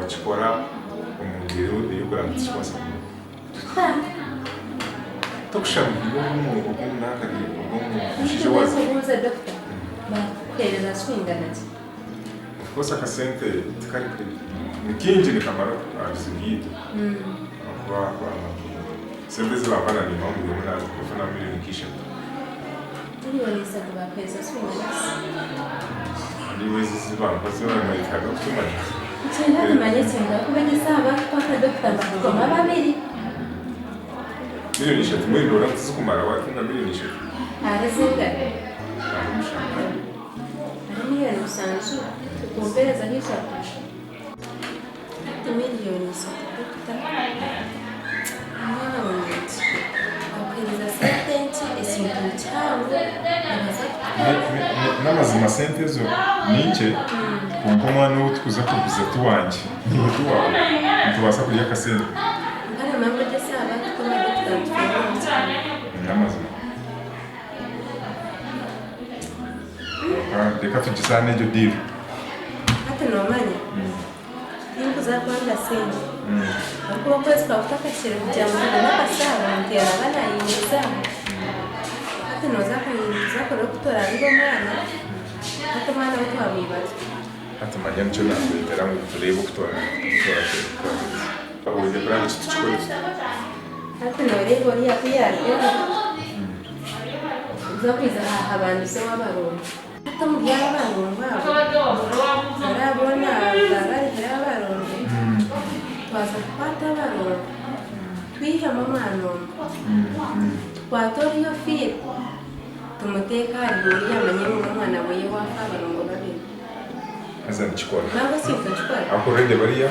bakikora umubiri uyigurana cyose tokushaka ubwo n'akari ubwo shije waza kubuza doctor bakereza swingana ati kosa kasente tukari kinji ni kamaro azigito kwa sente zibapana ni mambo yona kufana milioni kisha miliyoni 3 bakereza swingana niwezi zibana bazona mayikaga kutumanya cyenda tumanyetse ndakubenye saba kwa doctor bakoma babiri milioni 3 muri dola tuzikumara wakinga milioni 3 arazinga amushaka miliyoni usanzu tukumpereza nk'eshatu miliyoni 3 doctor mwabonetse bakereza sentence isintu cyangwa n'amazima sente zo ninke kuko mwana utkuza kubiza tuwanje niwe tuwawe ntubasa kurya kasente ngana mambo desaba tukoma doctor tufunze n'amazima reka tugisane iryo diri hata nomanya nimba uzakwanga sente ariko bakwezi kwakutaka kugira ngo n'abasaba ntiyara banayinjiza hata nozakuyiza kora gutora ngo mwana hata mwana we twabibaza hata manya nicyo nakwitera ngo turebe gutora bahuje kuri iki tuchikoze hata norego uriya kuyaryo uzakwiza abantu se w'abarongo hata mu by'abarongo barabona bari abarongo twaza gufata abarongo twihamo mwana twatora iyo fiye tumuteka harigori yamanye n'umwana we wafa abarongo babiri azana chikora ntabwo si utachikora akorende bariya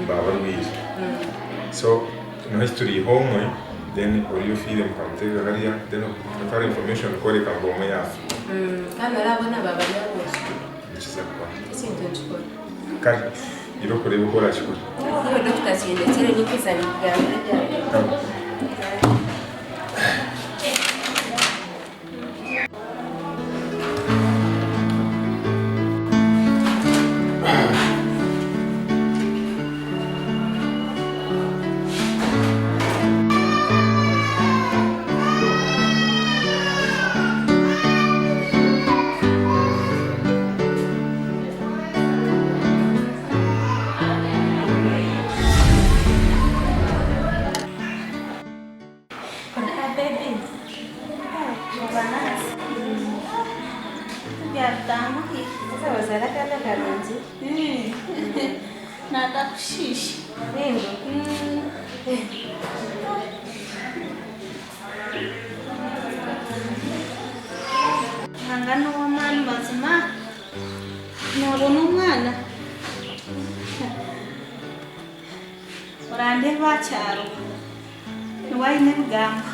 baba rwiza so no history home then oriyo file mkamutega hariya then ukatara information koreka ngo umwe yafa kandi arabona baba yabose nikiza kwa si utachikora kandi iro kureba uko urashikora iyo doctor siyendekere n'ikizani byawe byawe Natakushishi. Nendo. Hangano w'amani mazima. Nabona umwana. Urande bacyaro. Niwayine bugamba.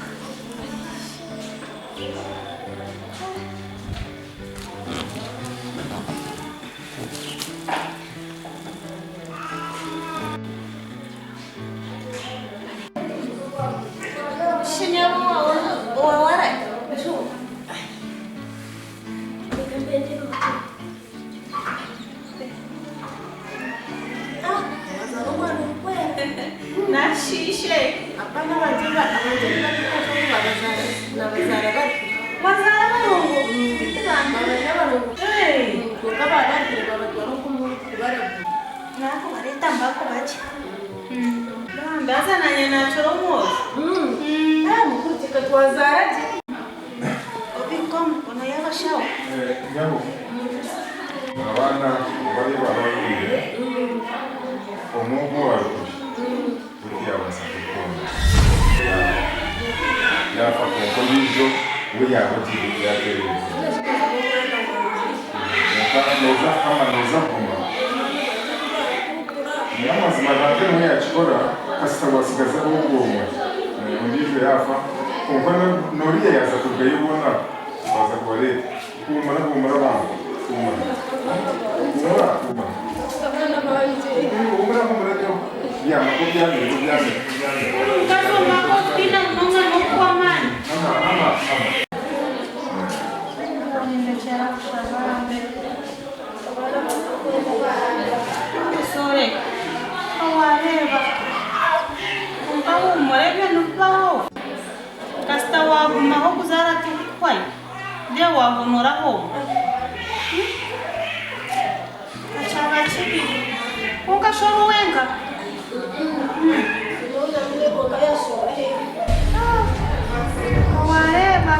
abana bari barabwiye umugu wawe buriya basakukunda yafa kuko bizo we yabagiye yatereye noza kama noza kuma nyamazima zake mwe yachikora kasitawasigaza ubwumwe ndijo yafa kuko noriya yaza kugayibona baza kubareta kumara bangu kumara ya makobyane Kazo makoti na mnonga nokwamani. ama Sorry. nje wahonoraho achaba chibi ungashoro wenga wareba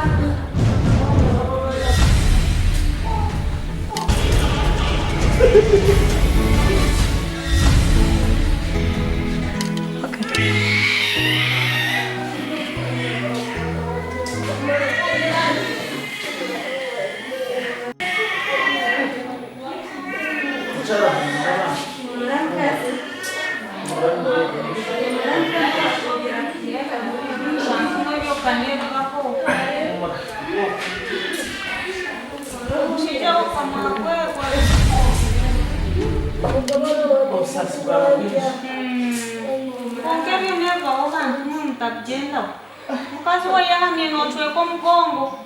Mkazi wa yaha ninochwe kwa mgongo.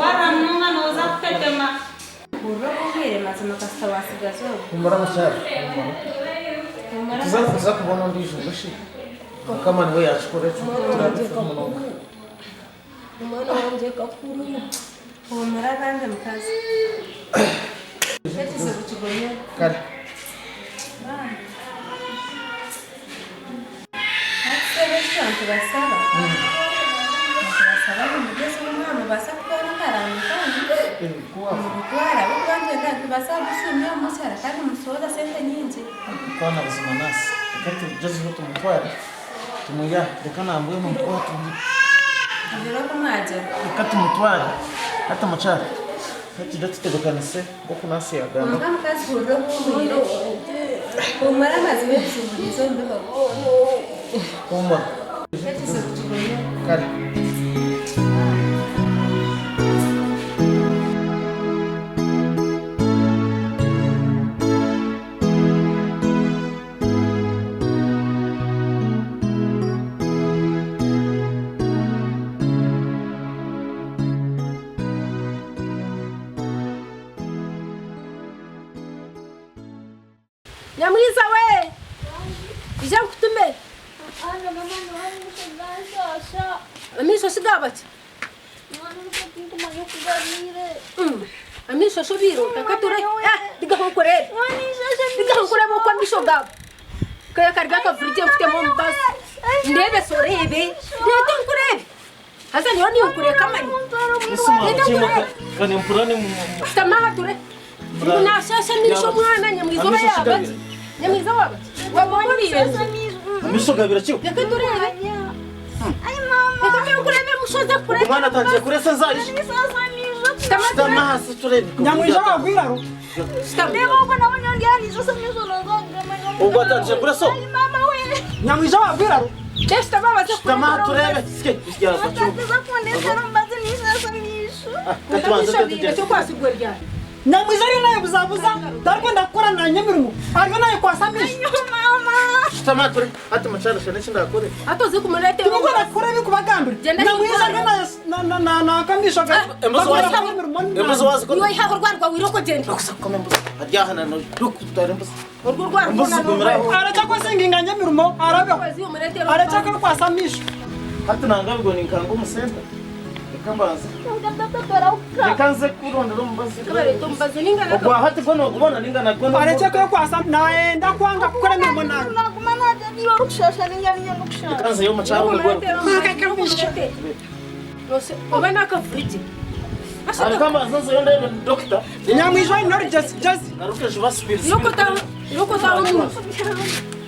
Wara mnunga noza kutetema. Urokubwire mazima kasita wasigazo. Umara mashara. Tuza kubona ndije bashi. Kama niwe yachukore turafika munoga. Umwana wanje kakuru. Umara bande mkazi. Eti se kuchibonye. Kare. Abantu basaba. Basaba umugezi w'umwana basa kubona karani kandi. Kuara ubwanje kandi basaba gushimira umusara kandi musoza sente nyingi. Kwana buzima nasi. Kati jazi hoto mutwara. Tumuya rekana ambuye mu mutwara tumuya. Ndero kumwaje. Kati mutwara hata machara. Kati datitegekanise boko nasi yagamba. Mama kazi horo kumwire. Umara mazime zimurizo ndiko. Umma. Eti se kuchibonye. Kare. Nyamwiza we! Ija kutume. Ana mama no shasha. Amisho sigabati. Mwana mtoto mwana kugarire. Amisho shobiro takature. Diga honkore. Wani shasha. Diga honkore mo kwa misho gab. Kaya karga ka frite mfite mo mbas. Ndebe sorebe. Ndebe honkore. Hasa nioni honkore kama ni. Usuma chima kani mpurani mu. Tamaha ture. Na shasha misho mwana nyamwizo we yabati. Nyamwizo wabati. Wabonye Shasha biyo. mizu. Misho gabira chiyo. Takature. Ay mama. Eka kurebe mushoza kurebe. Umwana atangiye kuresa zaje. Shasha mizu. Tamaha se turebe. Nyamwizo wagwiraro. Ndeba uko nabonye ndi ari shasha mizu no Ubwo atangiye kuresa. Ay mama we. Nyamwizo wagwiraro. Testa baba se Tamaha turebe. Ske isyara cyo. Tatiza kuonekana mbazi ni shasha mizu. Katubanza Katubanza tete. kwasigwerya. Nyamwiza ari nayo buzabuza dariko ndakora na nyamirimo ariyo nayo kwasamisha Mama. Tamaha turebe. Hata machara shane chindakore. Atoze kumurete. niko nakora bikubagambira Nyamwiza ari na kamisha ga Embuzo wazi ko. Iwe ihaho rwarwa wiroko genda. Kome mbuzo. Adyahana no dukutare mbuzo. Urwo rwarwa Mbuzo gumiraho. arachako senginga nyamirimo arabe kwazi umurete. arachako kwasamisha Hata nangabwo ninkanga umusenta. Ikambaza. Ndatatora uka. Nikanze kurondera umbazi. Kabareto mbaze ningana. Ogwa hati kono kubona ningana kono. arachako kwasa naenda kwanga kukora mirimo nayo Nakumana jadi warushasha ninya nukusha. Kanze yo machawo ngwa. Obana ka friji. Ari kama sasa yonda ile doctor. Nyamwiza inori just Garuke jiba spirit. Yoko ta umu.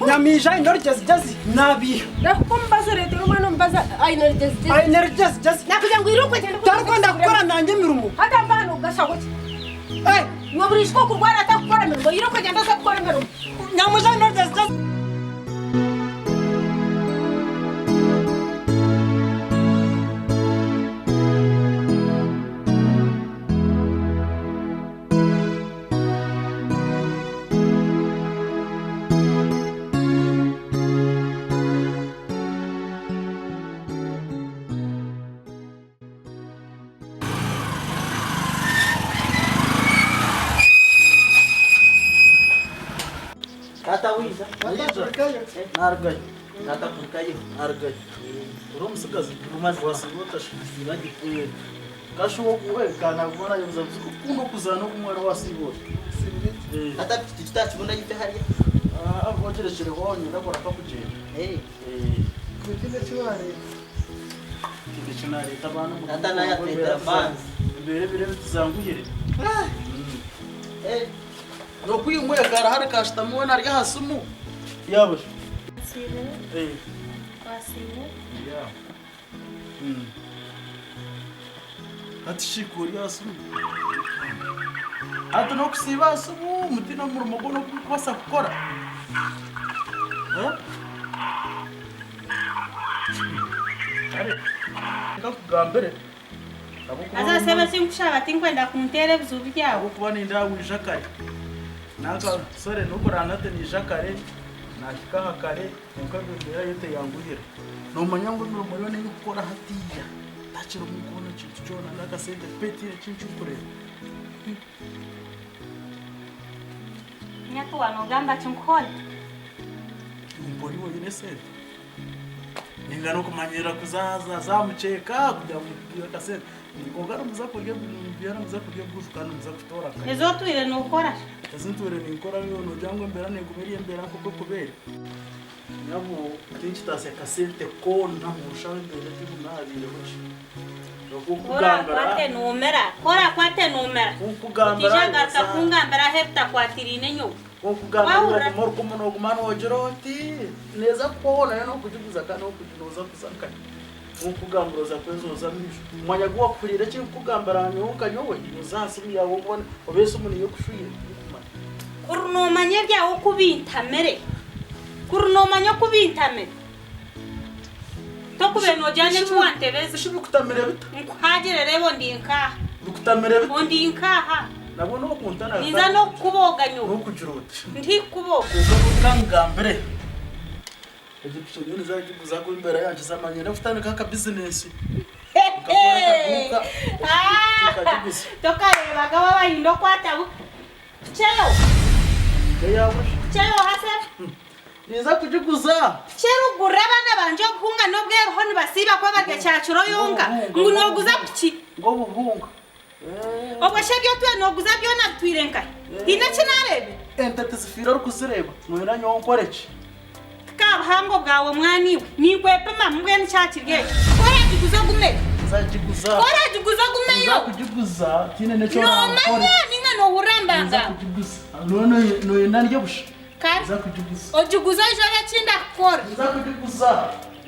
Nyamwiza inori just nabi Ndakumbaza rete umwana mbaza ayinari just. ai inori just Nakuja ngwiroko genda. dariko ndakora na nyamirimo Hata mbano gashagote. Nyoburishko kurwara atakukora mirimo yiroko genda akakora mirimo. Nyamwiza inori just Kata wiza. Nargai. natakurikayo argaye urumusigazi Urumaze wasibota shibagi kashobokuwe kana kubona yuza kuko kuzana kumwana wasibota ata tutakibona yife hariya akogereshere honye ndakora kakugenda Kukiga cyane. kidichinari tabana ata naya tetera fans bire tuzanguyire no kwimwe kara hari customer nari hasumu yabo Sibe, kwasibe. yeah ati shikuri hasumu ati no kusiba hasumu mutina mu rumogono kwasa gukora kakugambere azasebe sinkushaba tinkwenda kumutera ebizubi byabo kuba ninda wijakare naka sore nukuranate nijakare nakikaha kare ukabibwira yote yanguhira nomanya ngo n'umuriro ni gukora hatiya takira umukono kintu cyona nakasente petire kintu kureba nyatu wanogamba chinkhola umboni wonyine sente ningano kumanyira kuzaza zamucheka kujya mu kasente ngongara muzakurya byara muzakurya bwuzu kandi muzakutora kandi ezotwire nokora ezintuwere ninkora yo nojangwe mbera negumeriye mbera koko kubera nyabo kinchi tase kasente kona mushawe mbere tibunabire hoshi kora kwate numera tijagarta kungambera hepta kwatirine nyo okugambira ngo morko mono gumano ojoroti neza kubona no kujiguza kandi no kujinoza kusaka ukugambira za kwezoza misho mwanya gwa kurira cyo kugambira nyoka nyowe uzasiri yawo kubona obese umuntu yo kushuye kurunomanya byawo kubintamere kurunomanya kubintamere tokube nojanye twantebeze shibukutamere bita nkwagire rebo ndinka bukutamere bita ondinkaha nabo no kuntana niza no kuboga nyo no kujiroti ndi kuboga ukangambire Egyptian yoni zakibuza ko imbere yacu zamanye nafutane kaka business tokareba gaba bayindo kwatabu chelo chelo hase niza kujiguza chero gurabana banje kunga nobwero honi basiba kwa barya cyacuro yonga ngunoguza kuki ngo buhunga obashebyo twe noguza byo natwirenka ina kinarebe entete zifira rukuzireba mwena nyonkoreki kabuhango bwawe mwaniwe nigwepe mamwe ncyakirye oragiguza gume zajiguza oragiguza gumeyo kujiguza kinene cyo no manya ninga no urambanga kujiguza no nanjye busha kar za kujiguza ojiguza jara chinda kor za kujiguza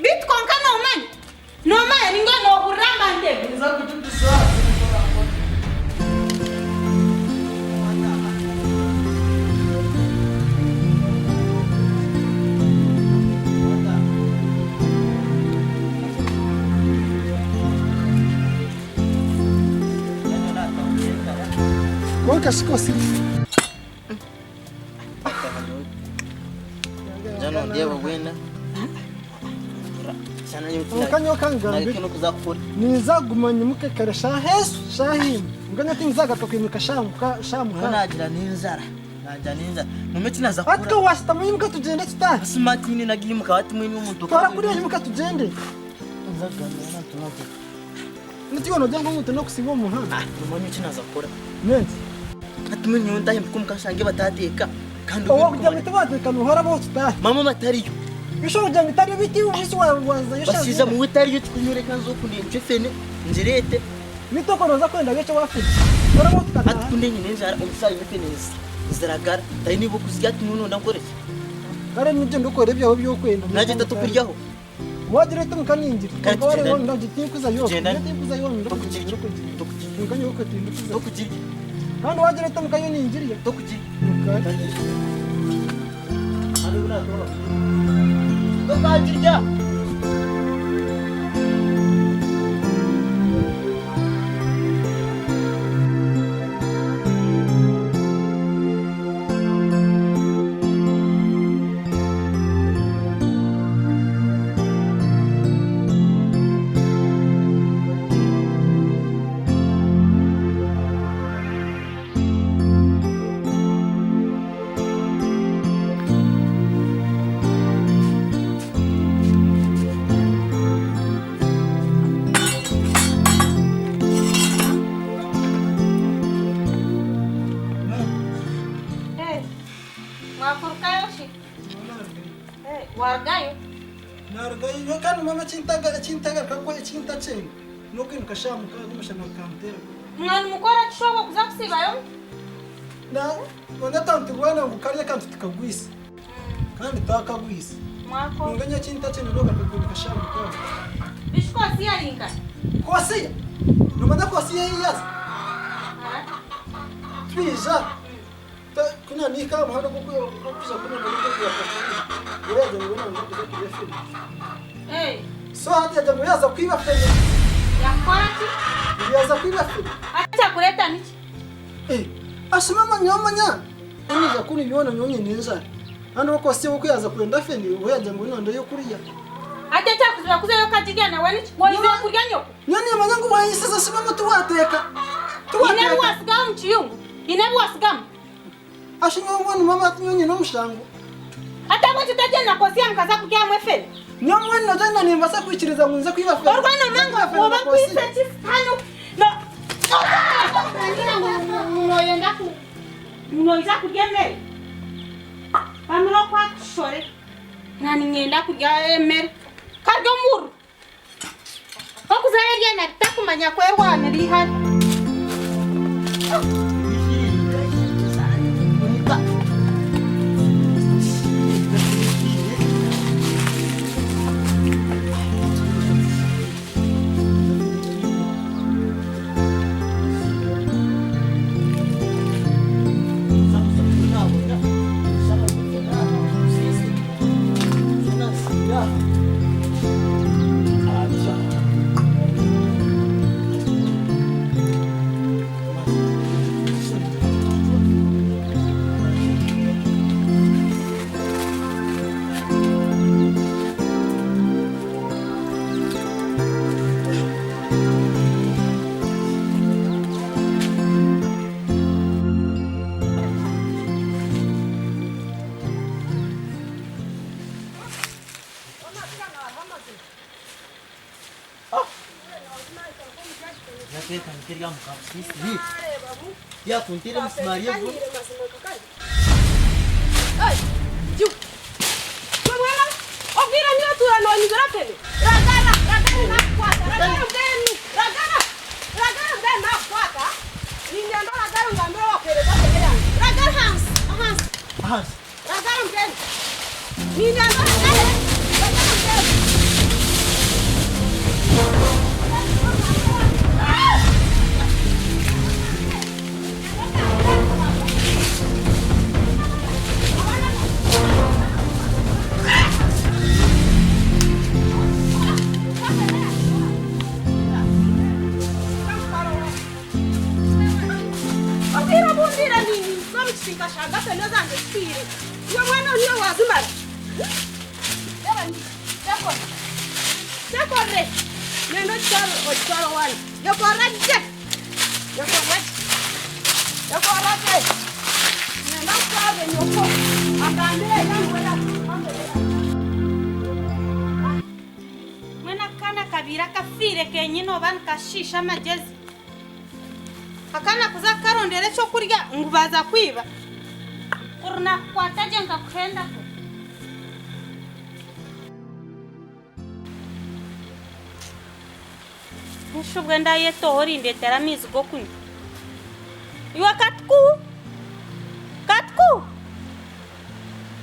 bitkonka no manya ninga no urambande za kujiguza Kwa kasikosi. jano ndiye wena sana yutina Ukanyo kangambira. nakino kuzakora Nizagumanya muke kare shahesu shahim. Nganya tinzaga tokimika shamuka. nagira n'inzara nagira n'inzara numeti naza Atko kura wasta muyimuka tugende tuta. smart ni nagimuka wati mwe n'umuntu Twara kuri yimuka tugende. nzaganira na tunote Nitiyo nojango mutu no kusibo muhanda. numanye kinaza kora Nenzi. ati mwe nyunda kumukashange batateka kandi Owo kujya mitubate kanuhara bo tuta. mama matariyo Bisho kujya mitari biti ubisi waza basiza yashaje. mu utariyo tukunyure kanzo kundi fene nzirete Mitoko noza kwenda gacho wafi. Ora bo tuta. ati kunde nyine nzara umusayi mfenezi ziragara tari nibo kuzya tununo ndakore Kare nije ndukore byaho byo kwenda. naje tatukuryaho Wajire tumukaninjira. Kare Kare tugenda. wonda jitikuza yo. Tugenda. Jitikuza yo ndo Tokujiri. kujiri. Nganyo ko tindukuza. tokujiri Kandi wajire tumukayo ninjiriye. tokujiri Kare. ari unatora tokajirya Mwakurukayo shi. Wargayo. Nargayo yo kandi mama cintaga kakwa cintacenga nuko inkashamuka gushana kantera. Mwana mukora kishobo kuza kusibayo. Na wana tantu bwana ngukarya kantu tukagwisa. Kandi takagwisa. Mwako. Nganya cintacenga nuko kakashamuka. Bishko siya linka. Kosia. Numanda kosia yaza. Twiza. Kuna nika mahana kukuza kuna ndio kwa. Wewe ndio unaona ndio film. So hata jamu yaza kuiba fenya. Ya kwati? Yaza kuiba fenya. Acha kuleta nichi. Asimama nyamanya. Uniza kuni biona nyonye neza. Hano wako si uko yaza kwenda fenya, wewe jamu ino ndio kuriya. Ate cha kuziba kuza yokatigana wani waiza kurya nyoko. Nyoni manyangu wayisasa simama tuwateka. Inebu wasigamu chiyungu. Inebu wasigamu. Ashinyo mwana mama nyonye no mushango. Hata mwe tutaje na kosia mkaza kujya mwefeli. Nyamwe no jana nimbasa kwikiriza munze kwiba fenya. Orwana mango woba kwisa chisano. No. Ngoyenda ku. Ngoyenda kujembe. Amro kwa kushore. Nani ngenda kujya emere. Karyo muru. Okuzaya na takumanya kwerwa nari hano. Ya kuntira msimaria bu. Mwana, ovira nyo tu ano ni grapele. Ragara na kwata. Ragara na kwata. Ni ndo ragara ngambe wakere kwa tegera. Ragara Hans. Ragara mteni. Ni ndo ragara. Ragara mteni. Shanga pena zange spiri. Yo mwana niyo wazimara. Sekore. Nendo charo wani. Yo koranje. Nendo sabe nyoko. Akande yangu wala. Mwana kana kabira kafire kenyino ban kashisha majezi. Akana kuza karondere cyo kurya ngubaza kwiba. Urna kwataje ngakwenda ko. Nshubwe ndaye tori ndetera mizigo kunywa. Iwa katku.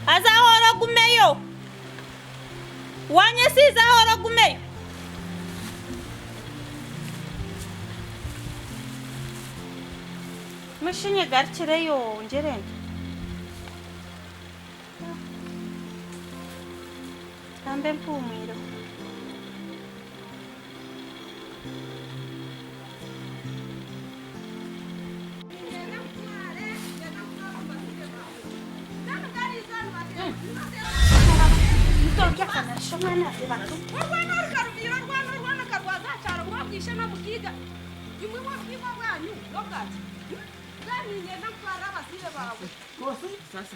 Aza horo gumeyo. Wanye siza horo gumeyo. Mashinye garchireyo njerende. Tambe mpumiro. Mtokia kana shomana ebatu. Rwana karwaza charo mwakisha na mukiga. Jumwe mwakima bwanyu lokati. Gani nyenda mkwara basire bawe. Kosi sasa.